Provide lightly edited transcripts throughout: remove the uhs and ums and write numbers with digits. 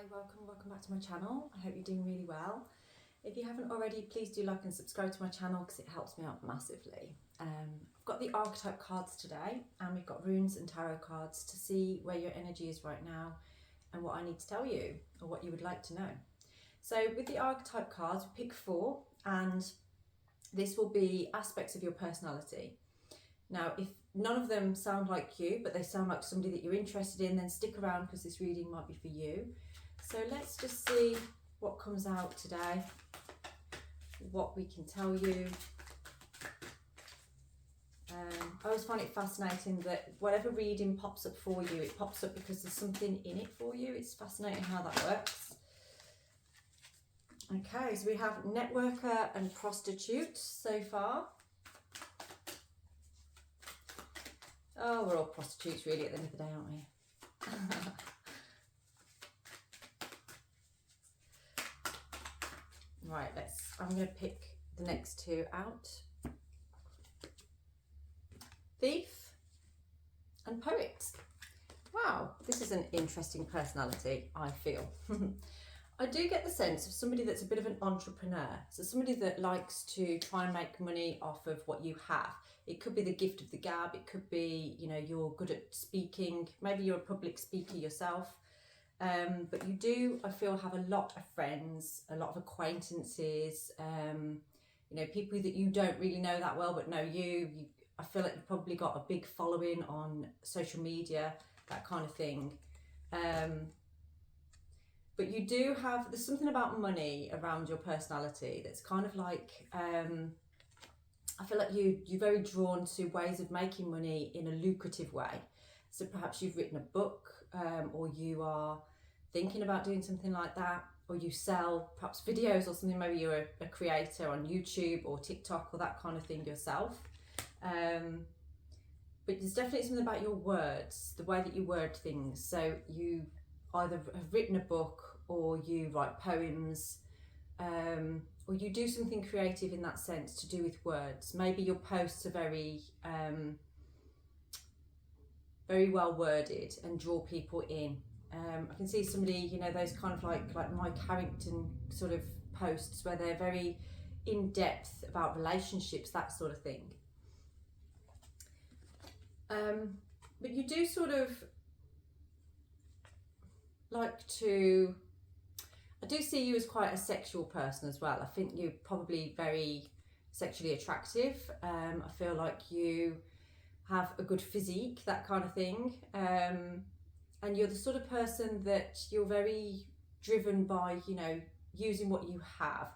Hi, welcome back to my channel. I hope you're doing really well. If you haven't already, please do like and subscribe to my channel because it helps me out massively. I've got the archetype cards today and we've got runes and tarot cards to see where your energy is right now and what I need to tell you or what you would like to know. So with the archetype cards, we pick 4 and this will be aspects of your personality. Now, if none of them sound like you, but they sound like somebody that you're interested in, then stick around because this reading might be for you. So let's just see what comes out today, what we can tell you. I always find it fascinating that whatever reading pops up for you, it pops up because there's something in it for you. It's fascinating how that works. Okay, so we have networker and prostitute so far. Oh, we're all prostitutes really at the end of the day, aren't we? Right, I'm going to pick the next 2 out. Thief and poet. Wow, this is an interesting personality, I feel. I do get the sense of somebody that's a bit of an entrepreneur. So somebody that likes to try and make money off of what you have. It could be the gift of the gab. It could be, you know, you're good at speaking. Maybe you're a public speaker yourself. But you do, I feel, have a lot of friends, a lot of acquaintances, you know, people that you don't really know that well, but know you. I feel like you've probably got a big following on social media, that kind of thing. But you do have, there's something about money around your personality that's kind of like, I feel like you're very drawn to ways of making money in a lucrative way. So perhaps you've written a book, or you are thinking about doing something like that, or you sell perhaps videos or something. Maybe you're a creator on YouTube or TikTok or that kind of thing yourself. But there's definitely something about your words, the way that you word things. So you either have written a book or you write poems, or you do something creative in that sense to do with words. Maybe your posts are very well worded and draw people in. I can see somebody, you know, those kind of like Mike Harrington sort of posts where they're very in depth about relationships, that sort of thing. But you do sort of like to, I do see you as quite a sexual person as well. I think you're probably very sexually attractive. I feel like you have a good physique, that kind of thing. And you're the sort of person that you're very driven by, you know, using what you have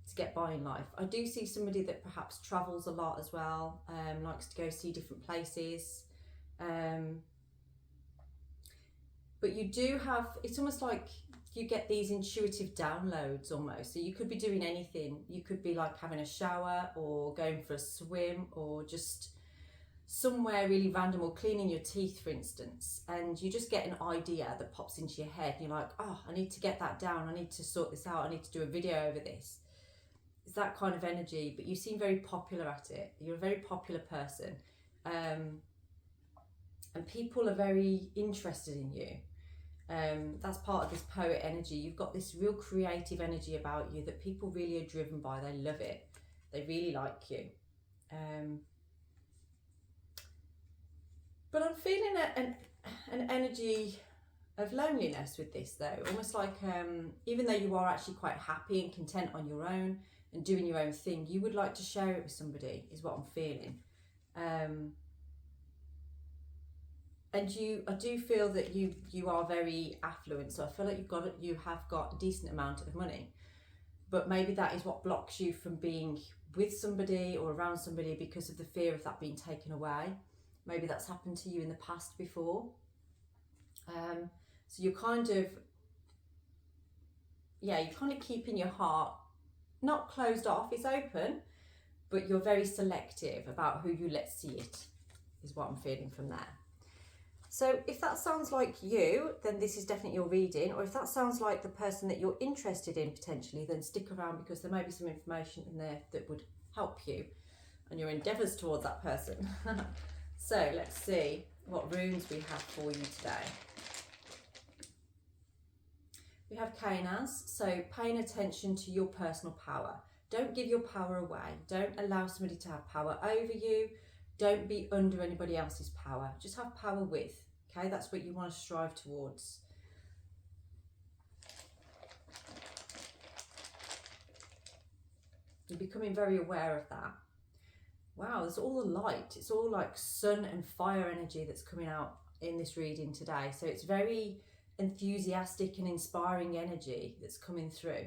to get by in life. I do see somebody that perhaps travels a lot as well, likes to go see different places. But you do have, it's almost like you get these intuitive downloads almost. So you could be doing anything. You could be like having a shower or going for a swim or just somewhere really random, or cleaning your teeth, for instance, and you just get an idea that pops into your head and you're like, oh, I need to get that down, I need to sort this out, I need to do a video over this. It's that kind of energy, but you seem very popular at it. You're a very popular person, and people are very interested in you. That's part of this poet energy. You've got this real creative energy about you that people really are driven by. They love it. They really like you. But I'm feeling an energy of loneliness with this though, almost like even though you are actually quite happy and content on your own and doing your own thing, you would like to share it with somebody, is what I'm feeling. And I do feel that you are very affluent, so I feel like you have got a decent amount of money, but maybe that is what blocks you from being with somebody or around somebody because of the fear of that being taken away. Maybe that's happened to you in the past before. So you're kind of keeping your heart not closed off, it's open, but you're very selective about who you let see it, is what I'm feeling from there. So if that sounds like you, then this is definitely your reading. Or if that sounds like the person that you're interested in potentially, then stick around because there may be some information in there that would help you and your endeavours towards that person. So let's see what runes we have for you today. We have Canas, so paying attention to your personal power. Don't give your power away. Don't allow somebody to have power over you. Don't be under anybody else's power. Just have power with, okay? That's what you want to strive towards. You're becoming very aware of that. Wow, there's all the light. It's all like sun and fire energy that's coming out in this reading today. So it's very enthusiastic and inspiring energy that's coming through.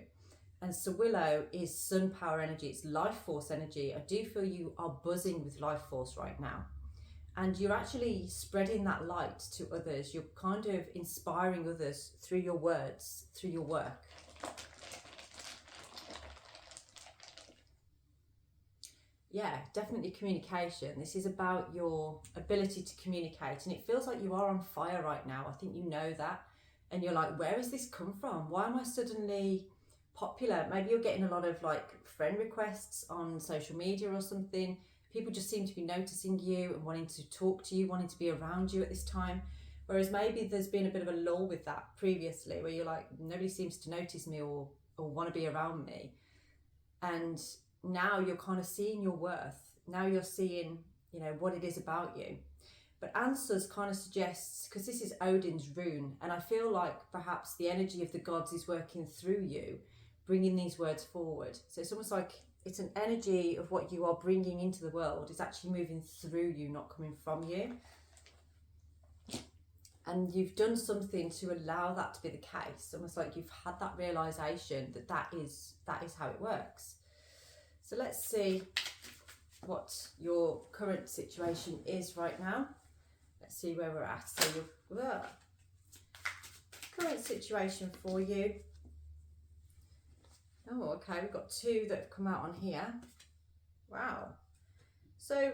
And Sir Willow is sun power energy. It's life force energy. I do feel you are buzzing with life force right now. And you're actually spreading that light to others. You're kind of inspiring others through your words, through your work. Yeah, definitely communication. This is about your ability to communicate, and it feels like you are on fire right now. I think you know that, and you're like, where has this come from? Why am I suddenly popular? Maybe you're getting a lot of like friend requests on social media or something. People just seem to be noticing you and wanting to talk to you, wanting to be around you at this time. Whereas maybe there's been a bit of a lull with that previously, where you're like, nobody seems to notice me or want to be around me. And now you're kind of seeing your worth. Now you're seeing, you know, what it is about you. But answers kind of suggests, because this is Odin's rune, and I feel like perhaps the energy of the gods is working through you, bringing these words forward. So it's almost like it's an energy of what you are bringing into the world is actually moving through you, not coming from you. And you've done something to allow that to be the case. Almost like you've had that realization that that is how it works. So let's see what your current situation is right now. Let's see where we're at. So your current situation for you. Oh, okay, we've got two that have come out on here. Wow. So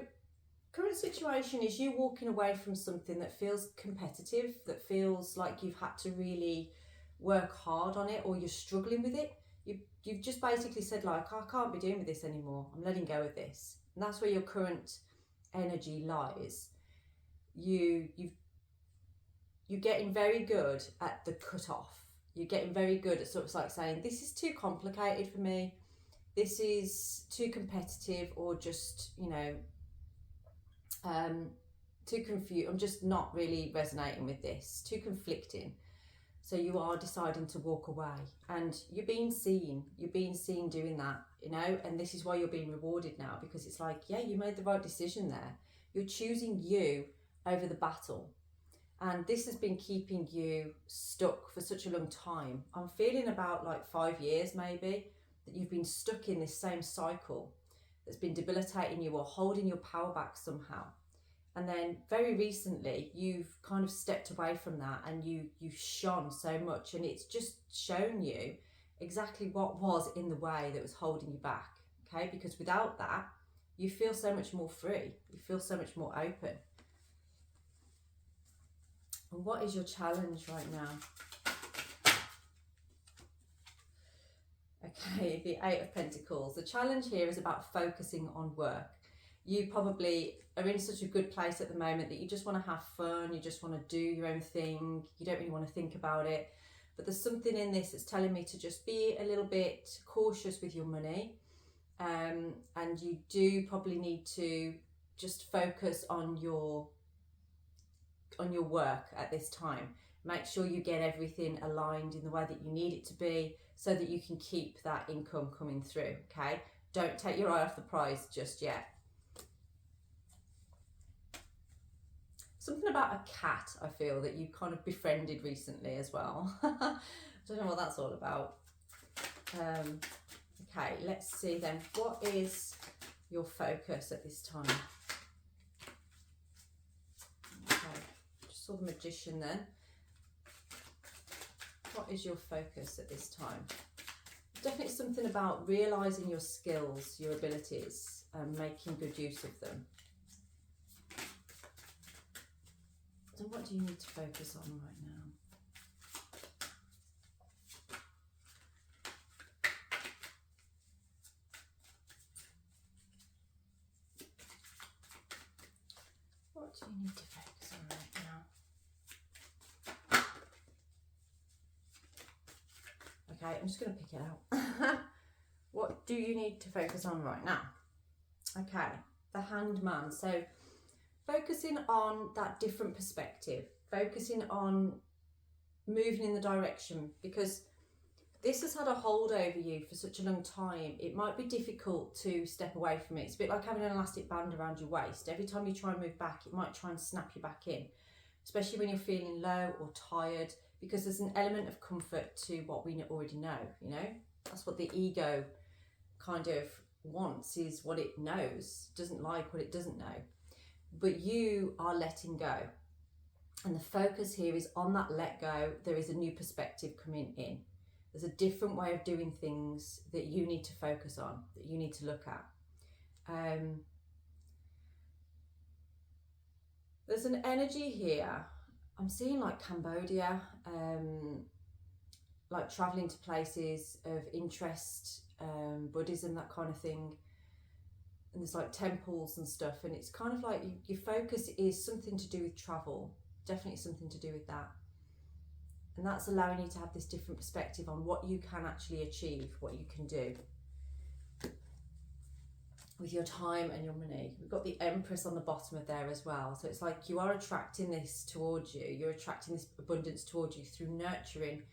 current situation is you walking away from something that feels competitive, that feels like you've had to really work hard on it, or you're struggling with it. You've just basically said, like, I can't be doing with this anymore. I'm letting go of this. And that's where your current energy lies. You're getting very good at the cut-off. You're getting very good at sort of like saying, this is too complicated for me. This is too competitive, or just, you know, too confused. I'm just not really resonating with this. Too conflicting. So you are deciding to walk away, and you're being seen doing that, you know, and this is why you're being rewarded now, because it's like, yeah, you made the right decision there. You're choosing you over the battle. And this has been keeping you stuck for such a long time. I'm feeling about like 5 years maybe, that you've been stuck in this same cycle that's been debilitating you or holding your power back somehow. And then very recently, you've kind of stepped away from that, and you've shone so much, and it's just shown you exactly what was in the way that was holding you back, okay? Because without that, you feel so much more free. You feel so much more open. And what is your challenge right now? Okay, the Eight of Pentacles. The challenge here is about focusing on work. You probably are in such a good place at the moment that you just want to have fun, you just want to do your own thing, you don't really want to think about it. But there's something in this that's telling me to just be a little bit cautious with your money. And you do probably need to just focus on your work at this time. Make sure you get everything aligned in the way that you need it to be, so that you can keep that income coming through, okay? Don't take your eye off the prize just yet. Something about a cat, I feel, that you kind of befriended recently as well. I don't know what that's all about. Okay, let's see then. What is your focus at this time? Okay, just saw the Magician then. What is your focus at this time? Definitely something about realising your skills, your abilities, and making good use of them. So what do you need to focus on right now? What do you need to focus on right now? Okay, I'm just going to pick it out. What do you need to focus on right now? Okay, the Hanged Man. So focusing on that different perspective, focusing on moving in the direction, because this has had a hold over you for such a long time. It might be difficult to step away from it. It's a bit like having an elastic band around your waist. Every time you try and move back, it might try and snap you back in, especially when you're feeling low or tired, because there's an element of comfort to what we already know, you know? That's what the ego kind of wants, is what it knows. It doesn't like what it doesn't know. But you are letting go. And the focus here is on that let go. There is a new perspective coming in. There's a different way of doing things that you need to focus on, that you need to look at. There's an energy here. I'm seeing like Cambodia, like traveling to places of interest, Buddhism, that kind of thing. And there's like temples and stuff. And it's kind of like your focus is something to do with travel. Definitely something to do with that. And that's allowing you to have this different perspective on what you can actually achieve, what you can do with your time and your money. We've got the Empress on the bottom of there as well. So it's like you are attracting this towards you. You're attracting this abundance towards you through nurturing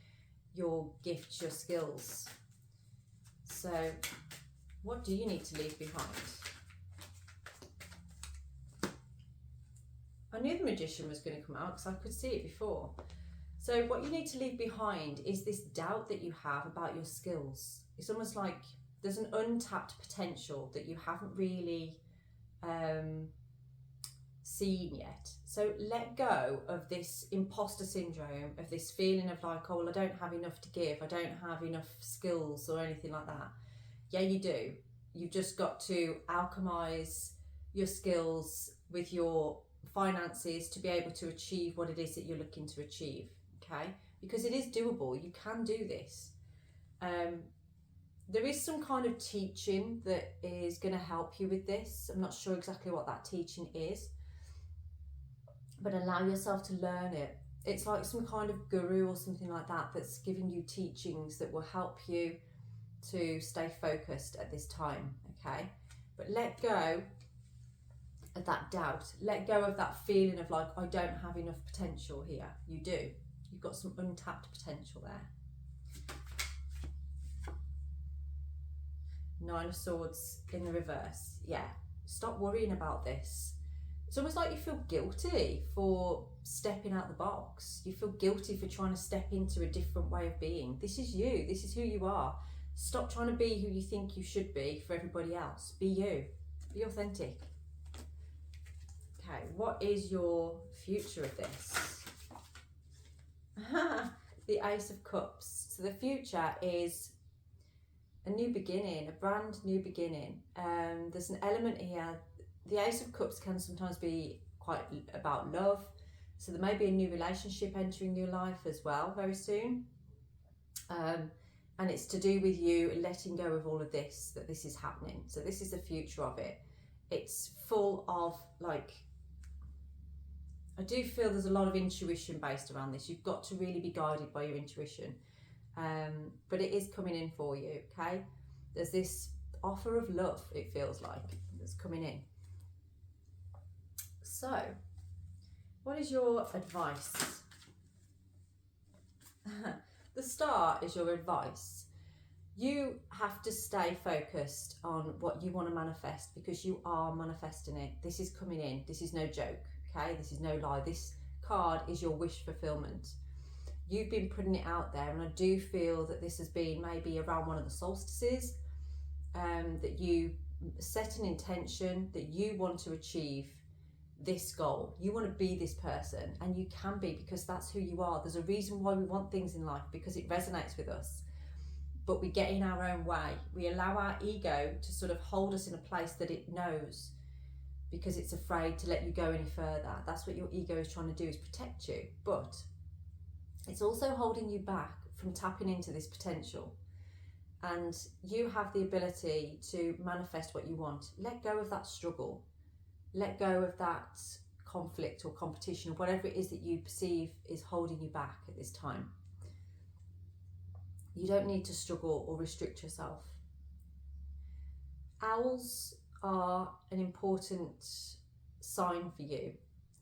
your gifts, your skills. So what do you need to leave behind? I knew the Magician was going to come out because I could see it before. So what you need to leave behind is this doubt that you have about your skills. It's almost like there's an untapped potential that you haven't really seen yet. So let go of this imposter syndrome, of this feeling of like, oh, well, I don't have enough to give. I don't have enough skills or anything like that. Yeah, you do. You've just got to alchemize your skills with your finances to be able to achieve what it is that you're looking to achieve. Okay, because it is doable. You can do this. There is some kind of teaching that is going to help you with this. I'm not sure exactly what that teaching is, but allow yourself to learn it. It's like some kind of guru or something like that that's giving you teachings that will help you to stay focused at this time. Okay, but let go of that doubt. Let go of that feeling of like, I don't have enough potential here. You do. You've got some untapped potential there. Nine of Swords in the reverse. Yeah, stop worrying about this. It's almost like you feel guilty for stepping out the box. You feel guilty for trying to step into a different way of being. This is you. This is who you are. Stop trying to be who you think you should be for everybody else. Be you. Be authentic. Okay, what is your future of this? The Ace of Cups. So the future is a new beginning, a brand new beginning. There's an element here. The Ace of Cups can sometimes be quite about love. So there may be a new relationship entering your life as well very soon. And it's to do with you letting go of all of this, that this is happening. So this is the future of it. It's full of like, I do feel there's a lot of intuition based around this. You've got to really be guided by your intuition. But it is coming in for you, okay? There's this offer of love, it feels like, that's coming in. So, what is your advice? The Star is your advice. You have to stay focused on what you want to manifest, because you are manifesting it. This is coming in. This is no joke, okay? This is no lie. This card is your wish fulfillment. You've been putting it out there, and I do feel that this has been maybe around one of the solstices, that you set an intention that you want to achieve this goal. You want to be this person, and you can be, because that's who you are. There's a reason why we want things in life, because it resonates with us. But we get in our own way. We allow our ego to sort of hold us in a place that it knows, because it's afraid to let you go any further. That's what your ego is trying to do, is protect you. But it's also holding you back from tapping into this potential. And you have the ability to manifest what you want. Let go of that struggle. Let go of that conflict or competition, or whatever it is that you perceive is holding you back at this time. You don't need to struggle or restrict yourself. Owls are an important sign for you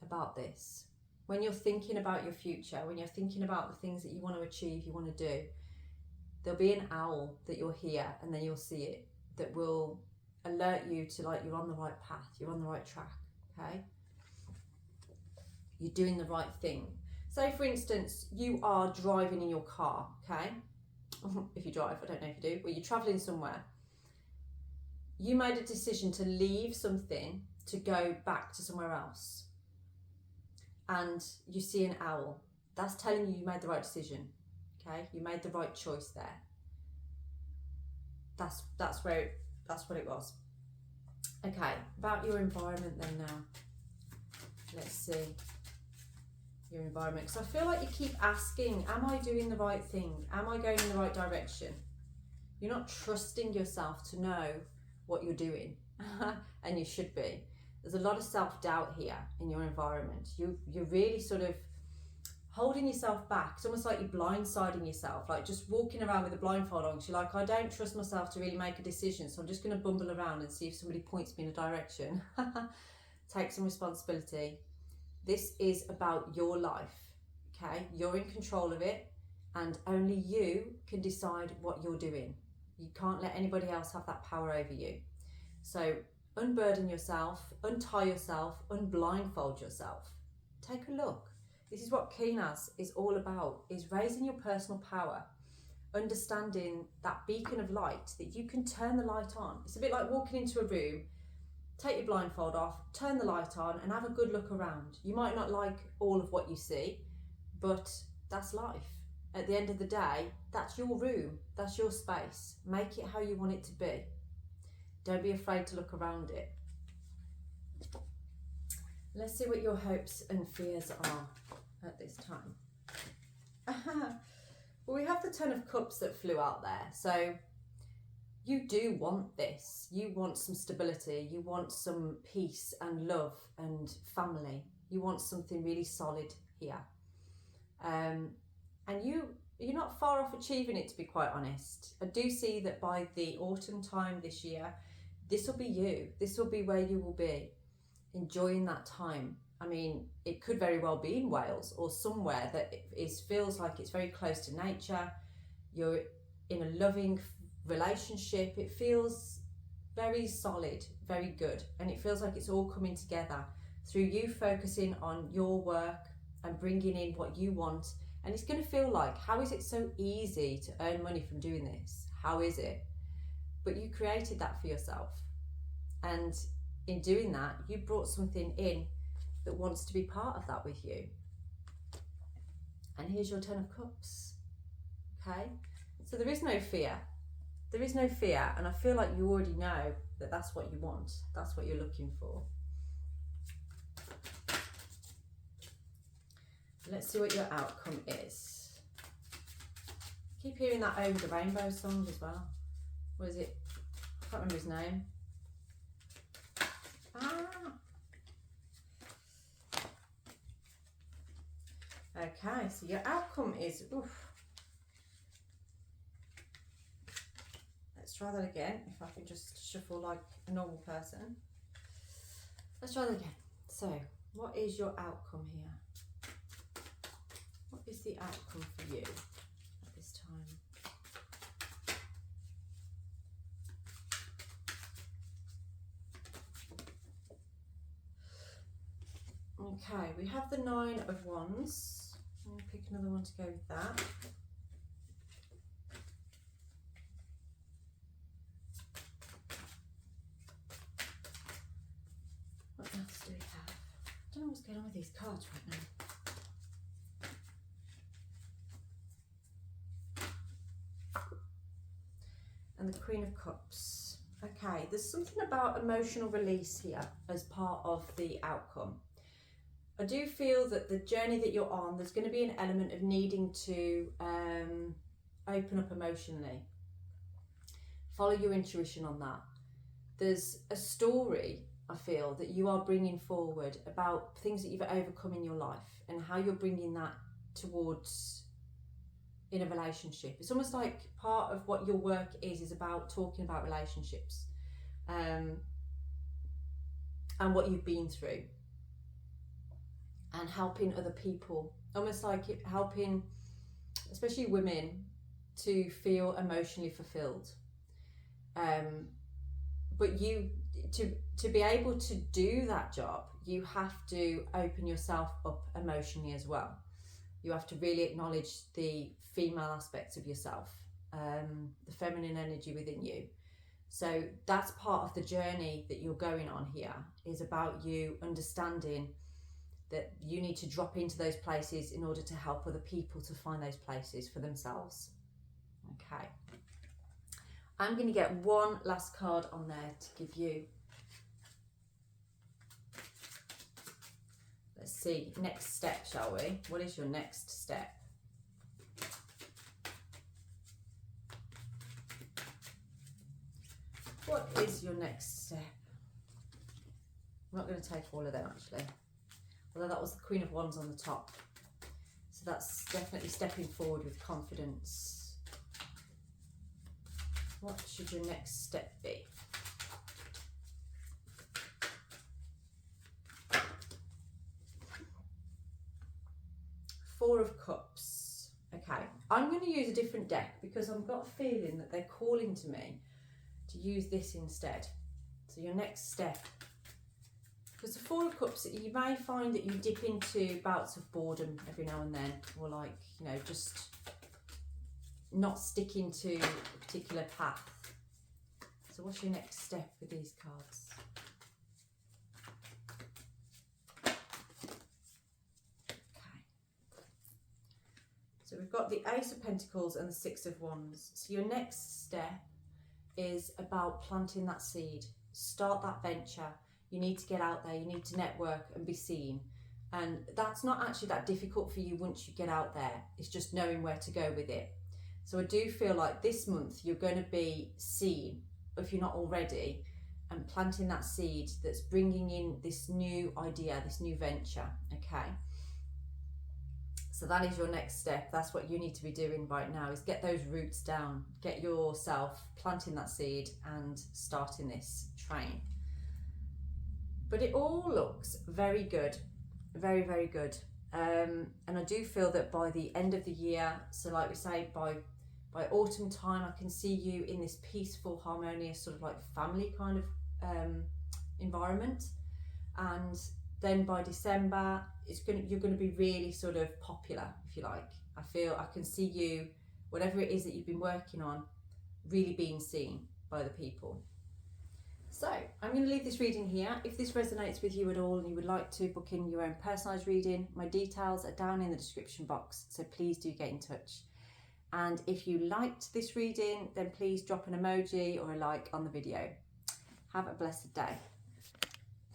about this. When you're thinking about your future, when you're thinking about the things that you want to achieve, you want to do, there'll be an owl that you'll hear, and then you'll see it, that will alert you to, like, you're on the right path, you're on the right track, okay? You're doing the right thing. Say, for instance, you are driving in your car, okay? If you drive, I don't know if you do, but you're traveling somewhere. You made a decision to leave something to go back to somewhere else, and you see an owl. That's telling you made the right decision, okay? You made the right choice there. That's what it was. Okay, about your environment then now. Let's see your environment, because I feel like you keep asking, am I doing the right thing? Am I going in the right direction? You're not trusting yourself to know what you're doing, and you should be. There's a lot of self-doubt here in your environment. You're really sort of holding yourself back. It's almost like you're blindsiding yourself, like just walking around with a blindfold on. You're like, I don't trust myself to really make a decision, so I'm just going to bumble around and see if somebody points me in a direction. Take some responsibility. This is about your life, okay? You're in control of it, and only you can decide what you're doing. You can't let anybody else have that power over you. So unburden yourself, untie yourself, unblindfold yourself. Take a look. This is what Keenaz is all about, is raising your personal power, understanding that beacon of light, that you can turn the light on. It's a bit like walking into a room, take your blindfold off, turn the light on, and have a good look around. You might not like all of what you see, but that's life. At the end of the day, that's your room, that's your space. Make it how you want it to be. Don't be afraid to look around it. Let's see what your hopes and fears are at this time. Well, we have the Ten of Cups that flew out there. So you do want this. You want some stability. You want some peace and love and family. You want something really solid here. And you're not far off achieving it, to be quite honest. I do see that by the autumn time this year, this will be you. This will be where you will be, enjoying that time. I mean, it could very well be in Wales or somewhere that feels like it's very close to nature. You're in a loving relationship. It feels very solid, very good. And it feels like it's all coming together through you focusing on your work and bringing in what you want. And it's going to feel like, how is it so easy to earn money from doing this? How is it? But you created that for yourself. And in doing that, you brought something in that wants to be part of that with you. And here's your Ten of Cups. Okay? So there is no fear. There is no fear. And I feel like you already know that that's what you want. That's what you're looking for. Let's see what your outcome is. Keep hearing that Over the Rainbow song as well. What is it? I can't remember his name. Okay, so your outcome is, let's try that again, if I can just shuffle like a normal person. Let's try that again. So, what is your outcome here? What is the outcome for you at this time? Okay, we have the Nine of Wands. I'm going to pick another one to go with that. What else do we have? I don't know what's going on with these cards right now. And the Queen of Cups. Okay, there's something about emotional release here as part of the outcome. I do feel that the journey that you're on, there's going to be an element of needing to open up emotionally. Follow your intuition on that. There's a story, I feel, that you are bringing forward about things that you've overcome in your life and how you're bringing that towards in a relationship. It's almost like part of what your work is about talking about relationships, and what you've been through, and helping other people, almost like helping especially women to feel emotionally fulfilled. But you, to be able to do that job, you have to open yourself up emotionally as well. You have to really acknowledge the female aspects of yourself, the feminine energy within you. So that's part of the journey that you're going on here, is about you understanding that you need to drop into those places in order to help other people to find those places for themselves. Okay. I'm going to get one last card on there to give you. Let's see, next step, shall we? What is your next step? What is your next step? I'm not going to take all of them actually. Although that was the Queen of Wands on the top. So that's definitely stepping forward with confidence. What should your next step be? Four of Cups. Okay, I'm going to use a different deck because I've got a feeling that they're calling to me to use this instead. So your next step. Because the Four of Cups, you may find that you dip into bouts of boredom every now and then, or like, you know, just not sticking to a particular path. So what's your next step with these cards? Okay. So we've got the Ace of Pentacles and the Six of Wands. So your next step is about planting that seed. Start that venture. You need to get out there. You need to network and be seen. And that's not actually that difficult for you once you get out there. It's just knowing where to go with it. So I do feel like this month you're going to be seen, if you're not already, and planting that seed that's bringing in this new idea, this new venture, okay? So that is your next step. That's what you need to be doing right now, is get those roots down, get yourself planting that seed and starting this train. But it all looks very good, very, very good. And I do feel that by the end of the year, so like we say, by autumn time, I can see you in this peaceful, harmonious, sort of like family kind of environment. And then by December, you're going to be really sort of popular, if you like. I can see you, whatever it is that you've been working on, really being seen by the people. So I'm going to leave this reading here. If this resonates with you at all and you would like to book in your own personalised reading, my details are down in the description box, so please do get in touch. And if you liked this reading, then please drop an emoji or a like on the video. Have a blessed day.